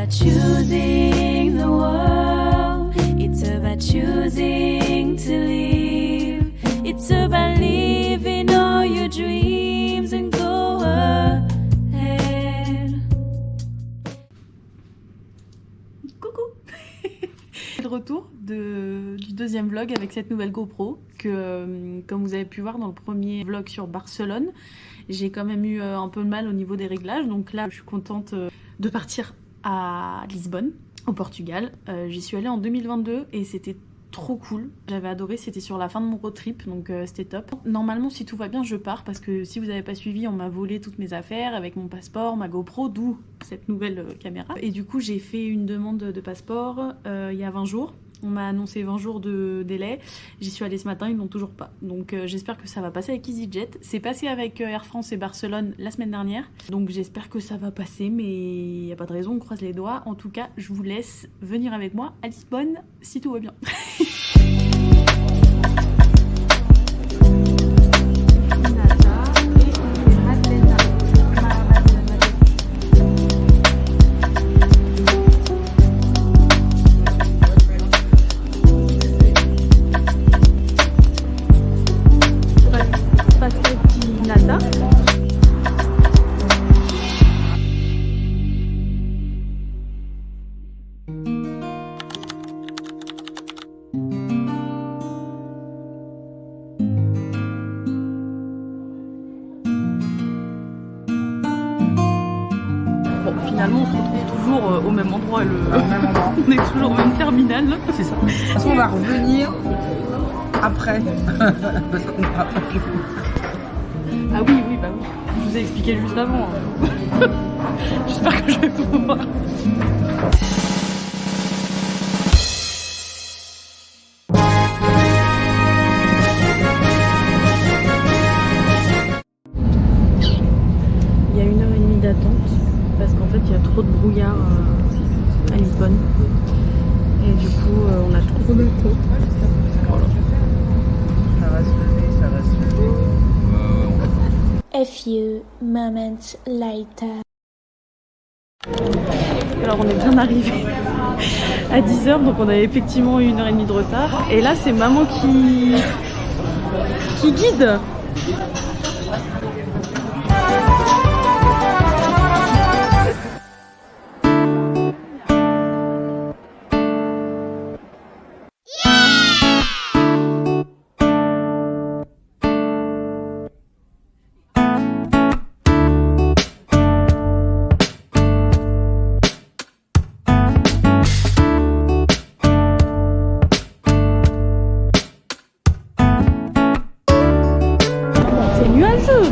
about choosing the world. It's about choosing to live. It's about living all your dreams and go ahead. Coucou. Le retour du deuxième vlog avec cette nouvelle GoPro que, comme vous avez pu voir dans le premier vlog sur Barcelone, j'ai quand même eu un peu de mal au niveau des réglages. Donc là, je suis contente de partir à Lisbonne, au Portugal. J'y suis allée en 2022 et c'était trop cool. J'avais adoré, c'était sur la fin de mon road trip, donc c'était top. Normalement, si tout va bien, je pars parce que si vous n'avez pas suivi, on m'a volé toutes mes affaires avec mon passeport, ma GoPro, d'où cette nouvelle caméra. Et du coup, j'ai fait une demande de passeport il y a 20 jours. On m'a annoncé 20 jours de délai. J'y suis allée ce matin, ils n'ont toujours pas. Donc j'espère que ça va passer avec EasyJet. C'est passé avec Air France et Barcelone la semaine dernière. Donc j'espère que ça va passer, mais il n'y a pas de raison, on croise les doigts. En tout cas, je vous laisse venir avec moi à Lisbonne si tout va bien. Finalement, on se retrouve toujours au même endroit, on est toujours au même terminal. C'est ça. De toute façon, on va revenir après. Parce qu'on va pas plus. Ah oui, bah oui. Je vous ai expliqué juste avant. J'espère que je vais pouvoir. Il y a 1h30 d'attente. Parce qu'en fait il y a trop de brouillard à Lisbonne et du coup on a trop de temps. Voilà. Ça va se lever, ça va se lever. A few moments later. Alors on est bien arrivé à 10h, donc on a effectivement eu 1h30 de retard et là c'est maman qui guide.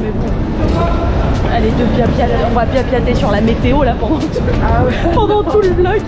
Mais bon. Allez, on va piapiater sur la météo là pendant tout le vlog.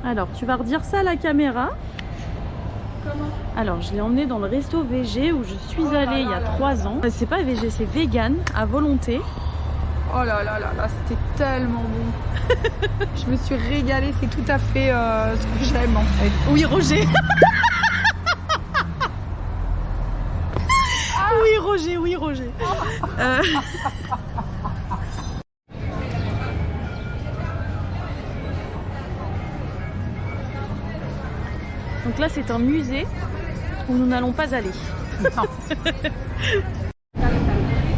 Alors, tu vas redire ça à la caméra. Comment? Alors, je l'ai emmené dans le resto VG où je suis allée il y a 3 ans. C'est pas VG, c'est vegan à volonté. Oh là là là là, c'était tellement bon. Je me suis régalée, c'est tout à fait ce que j'aime en fait. Oui, Roger. Oui, Roger, oui, Roger. Donc là, c'est un musée où nous n'allons pas aller. Non.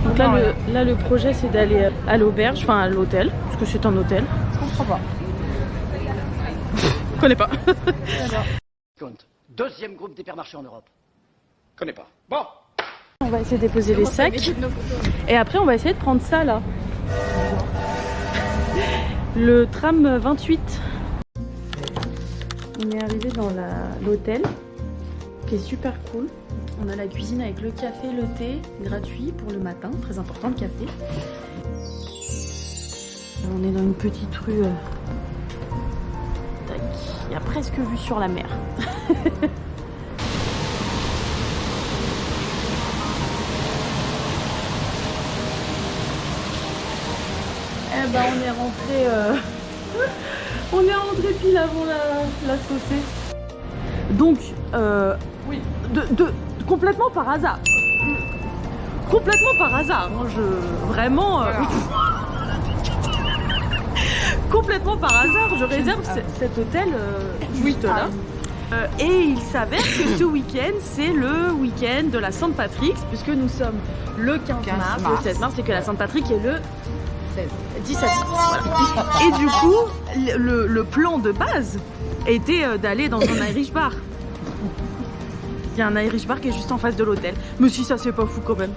Donc là, le projet, c'est d'aller à l'auberge, enfin à l'hôtel, parce que c'est un hôtel. Je comprends pas. Je connais pas. Deuxième groupe d'hypermarchés en Europe. Connais pas. Bon. On va essayer de déposer les sacs. Et après, on va essayer de prendre ça là. Le tram 28. On est arrivé dans l'hôtel qui est super cool. On a la cuisine avec le café, le thé gratuit pour le matin. Très important le café. On est dans une petite rue. Tac. Il y a presque vue sur la mer. Eh ben on est rentré on est rentré pile avant la saucée. Donc oui, complètement par hasard. Complètement par hasard. Hein, vraiment complètement par hasard, je réserve cet hôtel juste là. Et il s'avère que ce week-end, c'est le week-end de la Saint-Patrick, puisque nous sommes le 15 mars, le 16 mars, et que la Saint-Patrick est le 17 mars. Voilà. Et du coup, le plan de base était d'aller dans un Irish bar. Il y a un Irish bar qui est juste en face de l'hôtel. Mais si, ça c'est pas fou quand même.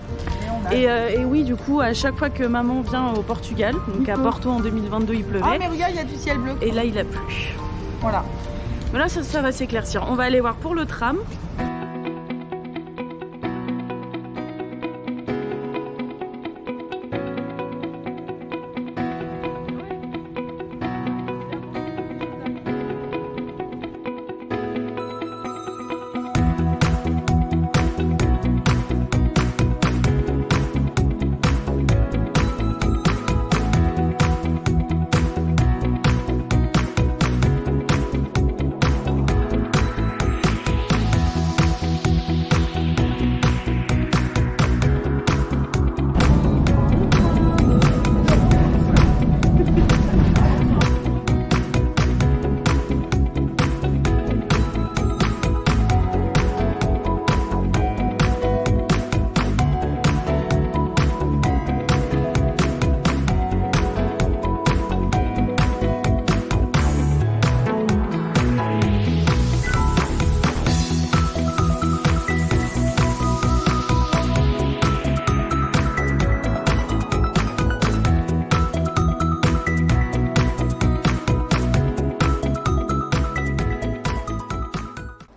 Et oui, du coup, à chaque fois que maman vient au Portugal, donc à Porto en 2022, il pleuvait. Ah mais regarde, il y a du ciel bleu. Et là, il a plu. Voilà. Mais là, ça va s'éclaircir. On va aller voir pour le tram.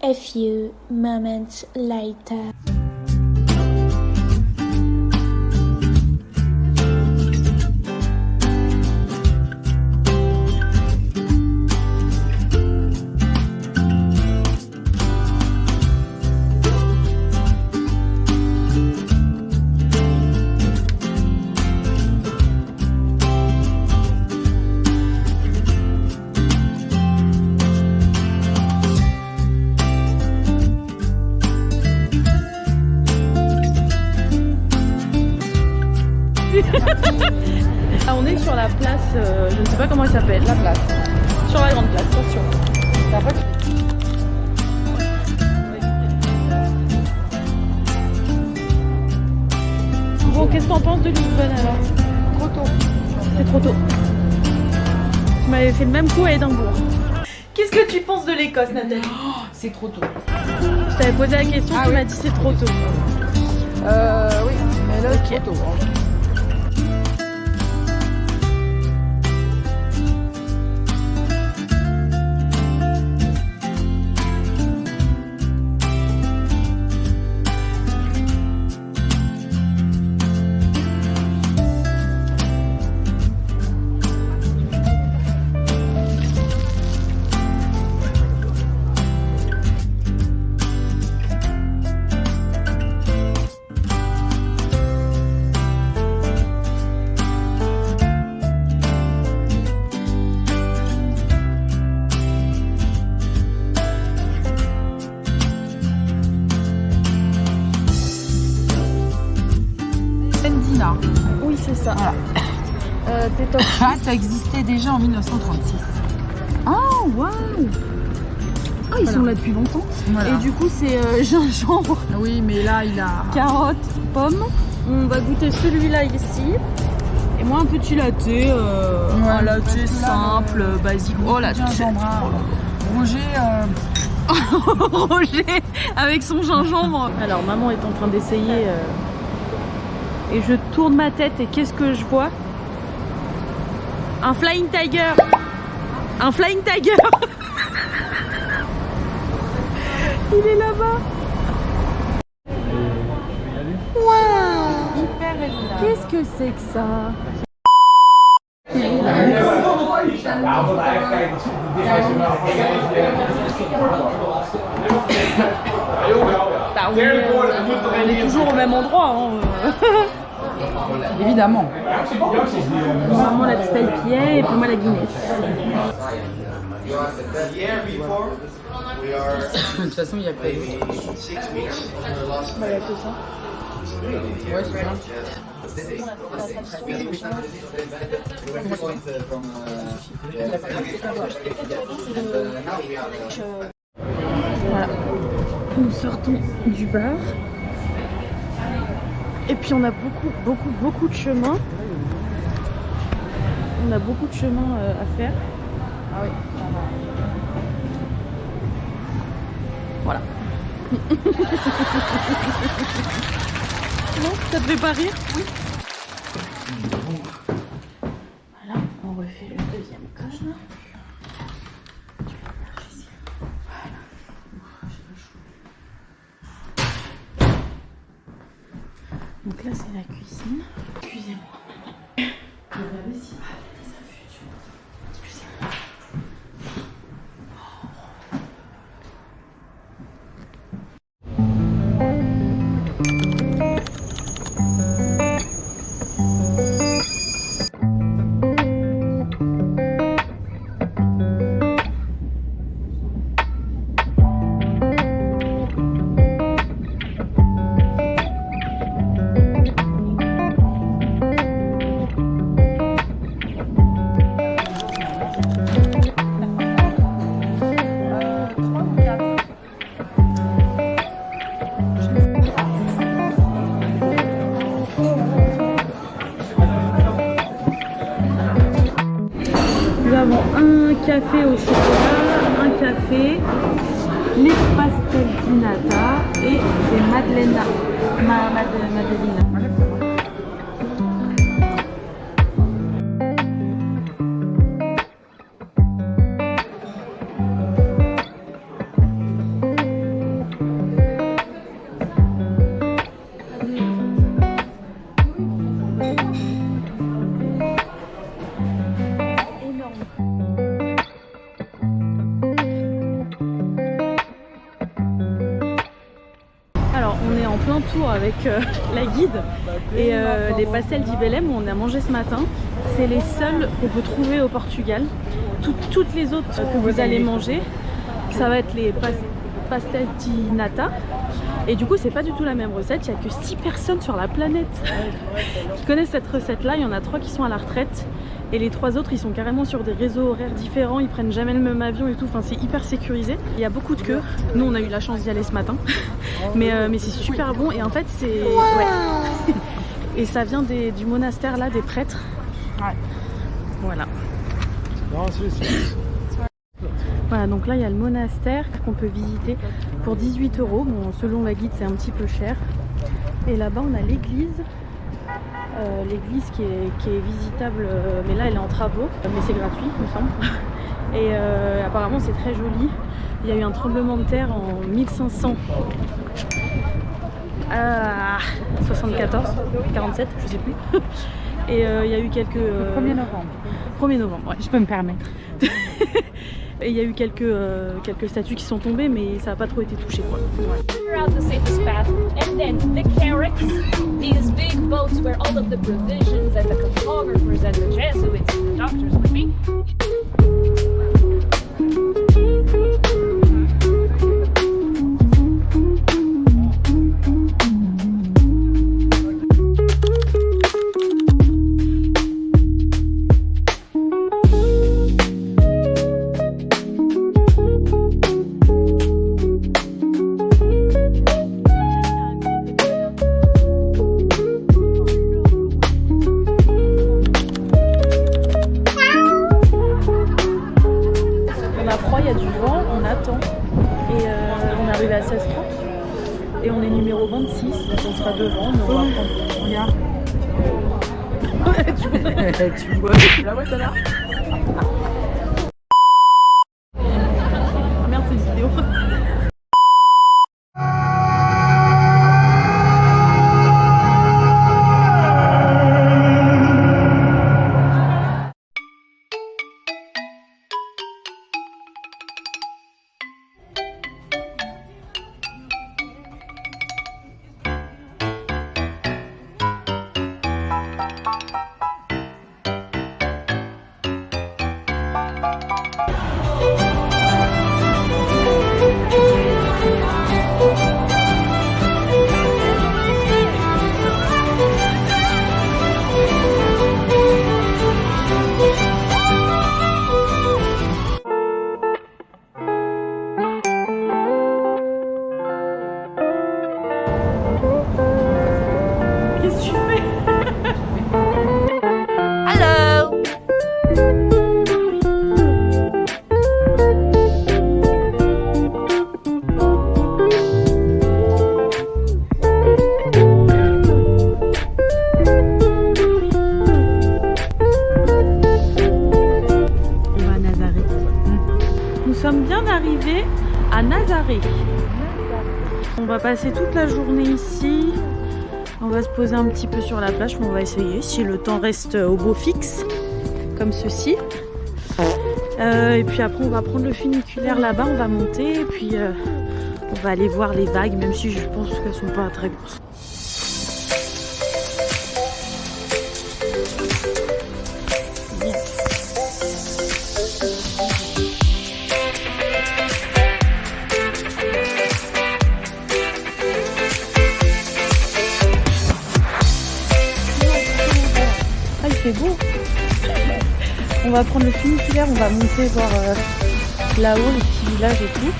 A few moments later. Ah, on est sur la place, je ne sais pas comment elle s'appelle. La place. Sur la grande place, attention. Bon, qu'est-ce que t'en penses de Lisbonne alors? Trop tôt. C'est trop tôt. Tu m'avais fait le même coup à Édimbourg. Qu'est-ce que tu penses de l'Écosse, Nathalie? C'est trop tôt. Je t'avais posé la question, tu m'as dit c'est trop tôt. Oui, mais là c'est trop tôt. Là. Oui, c'est ça. Voilà. Ah, ça existait déjà en 1936. Oh, waouh! Ah, ils sont là depuis longtemps. Voilà. Et du coup, c'est gingembre. Oui, mais là, il a... Carottes, pommes. On va goûter celui-là ici. Et moi, un petit latte. Un latte simple, basique. Oh, la gingembre. Roger, Roger avec son gingembre. Alors maman est en train d'essayer et je tourne ma tête et qu'est-ce que je vois? Un Flying Tiger. Un Flying Tiger. Il est là-bas. Waouh. Qu'est-ce que c'est que ça? Bah oui, on est toujours au même endroit. Hein. Évidemment. Maman la petite IPA et puis moi la Guinness. De toute façon, il n'y a pas de... Bah, il y a que ça. Ouais, c'est bien. Voilà. Nous sortons du bar. Et puis on a beaucoup de chemin. On a beaucoup de chemin à faire. Ah oui. Voilà. Non, ça te fait pas rire? Oui. Voilà, on refait le deuxième code. Donc là c'est la cuisine. Excusez-moi. Regardez si il y a des infusions. Excusez-moi. Nous avons un café au chocolat, un café, les pastels di nata et des madeleines. Alors on est en plein tour avec la guide et les pastels d'Ibelem où on a mangé ce matin. C'est les seuls qu'on peut trouver au Portugal. Toutes les autres que vous allez manger, ça va être les pastels di nata. Et du coup c'est pas du tout la même recette, il n'y a que 6 personnes sur la planète qui connaissent cette recette là, il y en a 3 qui sont à la retraite. Et les 3 autres ils sont carrément sur des réseaux horaires différents, ils prennent jamais le même avion et tout, enfin c'est hyper sécurisé. Il y a beaucoup de queues, nous on a eu la chance d'y aller ce matin, mais c'est super bon et en fait c'est... Ouais. Et ça vient du monastère là, des prêtres. Ouais. Voilà. Voilà, donc là il y a le monastère qu'on peut visiter pour 18 €. Bon, selon la guide c'est un petit peu cher. Et là-bas on a l'église. L'église qui est visitable, mais là elle est en travaux, mais c'est gratuit il me semble. Et apparemment c'est très joli. Il y a eu un tremblement de terre en 1500 74, 47, je sais plus. Et il y a eu quelques... 1er novembre. 1er novembre, ouais. Je peux me permettre. Et il y a eu quelques statues qui sont tombées, mais ça n'a pas trop été touché, quoi. Ouais. Figure out the safest path, and then the carracks, these big boats where all of the provisions and the cartographers and the Jesuits and the doctors would be. va prendre. Regarde. Tu vois la boîte là. Merde, cette vidéo. Qu'est-ce que tu fais? On va à Nazaré. Nous sommes bien arrivés à Nazaré. On va passer toute la journée ici. On va se poser un petit peu sur la plage, on va essayer si le temps reste au beau fixe, comme ceci. Et puis après on va prendre le funiculaire là-bas, on va monter et puis on va aller voir les vagues, même si je pense qu'elles sont pas très grosses. C'est beau. On va prendre le funiculaire, on va monter voir là-haut les petits villages et tout.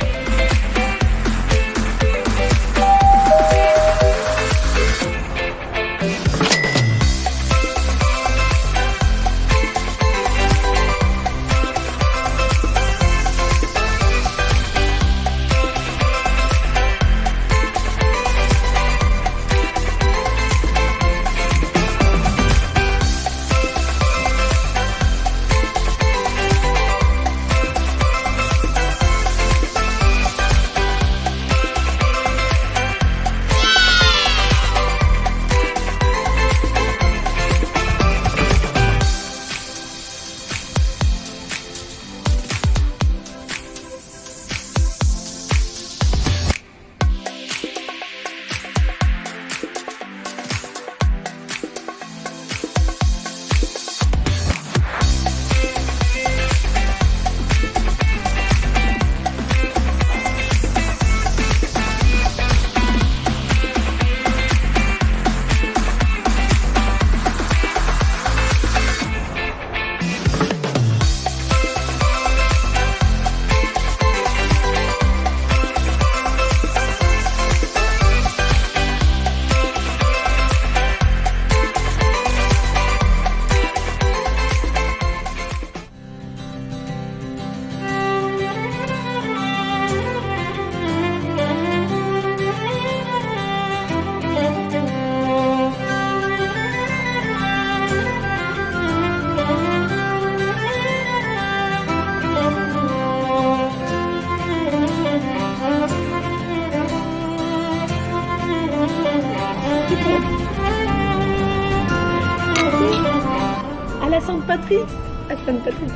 À la Sainte-Patrick. À Sainte-Patrick.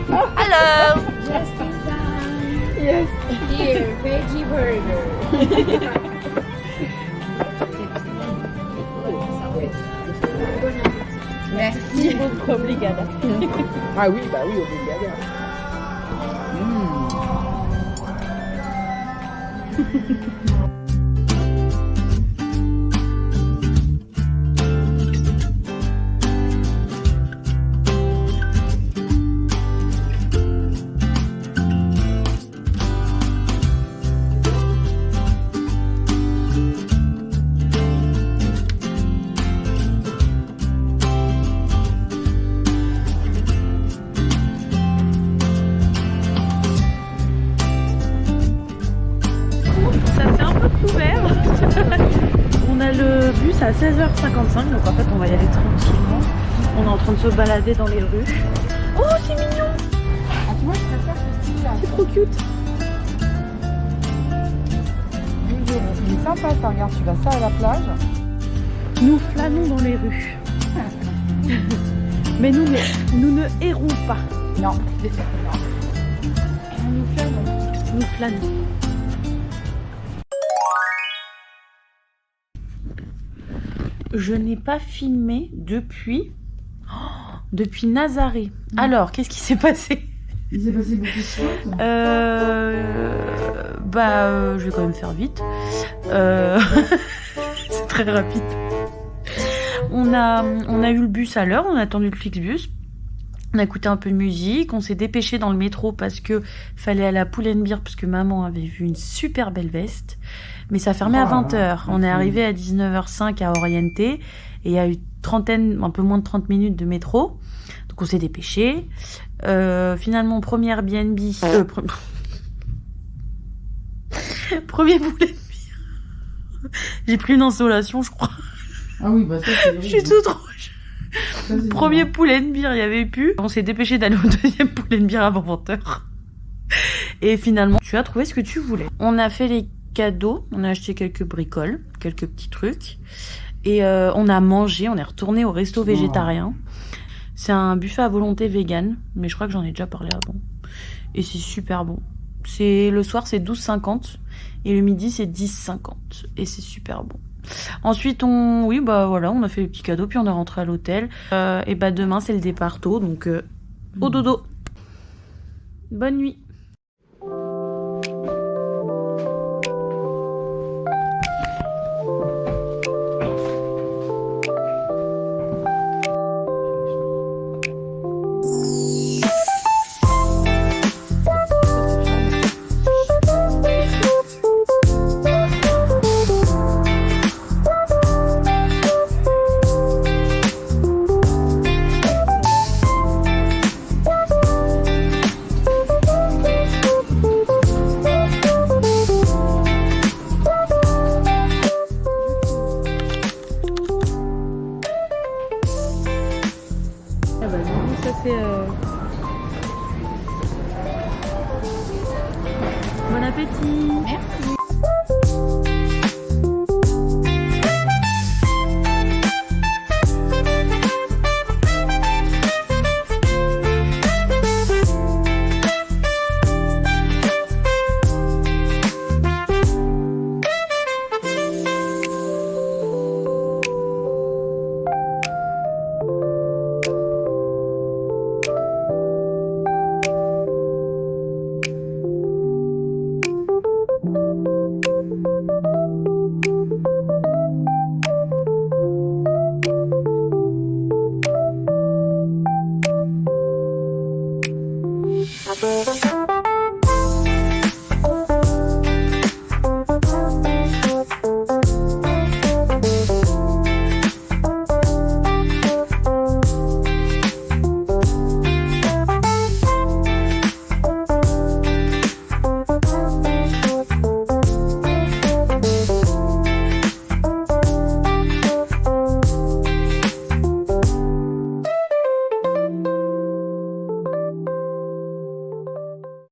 Oh. Hello. Just in time. Yes. Here, veggie burger. Merci. Obrigada. Ah oui, bah oui, obrigada. Ça fait un a le bus à 16h55, donc en fait on va y aller tranquillement. On est en train de se balader dans les rues. Oh, c'est mignon! Ah, tu vois, je préfère ce style-là. C'est trop cute! Il est sympa ça, regarde, tu vas ça à la plage. Nous flânons dans les rues. Mais nous ne errons pas. Non, nous flânons. Nous flânons. Je n'ai pas filmé depuis Nazaré. Alors, qu'est-ce qui s'est passé? Il s'est passé beaucoup de choses. Je vais quand même faire vite. C'est très rapide. On a eu le bus à l'heure, on a attendu le Flixbus. On a écouté un peu de musique, on s'est dépêché dans le métro parce que fallait aller à Pull&Bear parce que maman avait vu une super belle veste. Mais ça fermait à 20h. On est arrivé à 19h05 à Oriente et il y a eu un peu moins de 30 minutes de métro. Donc on s'est dépêché. Finalement, premier Airbnb. Premier Pull&Bear. J'ai pris une insolation, je crois. Ah oui, bah ça c'est. Je suis toute rouge. Premier Pull&Bear, il n'y avait plus. On s'est dépêché d'aller au deuxième Pull&Bear avant 20h. Et finalement, tu as trouvé ce que tu voulais. On a fait les cadeaux, on a acheté quelques bricoles, quelques petits trucs. Et on a mangé, on est retourné au resto végétarien. C'est un buffet à volonté vegan, mais je crois que j'en ai déjà parlé avant. Et c'est super bon. Le soir, c'est 12,50 et le midi, c'est 10,50 et c'est super bon. Ensuite, on a fait les petits cadeaux, puis on est rentré à l'hôtel. Et demain, c'est le départ tôt, donc au dodo. Bonne nuit.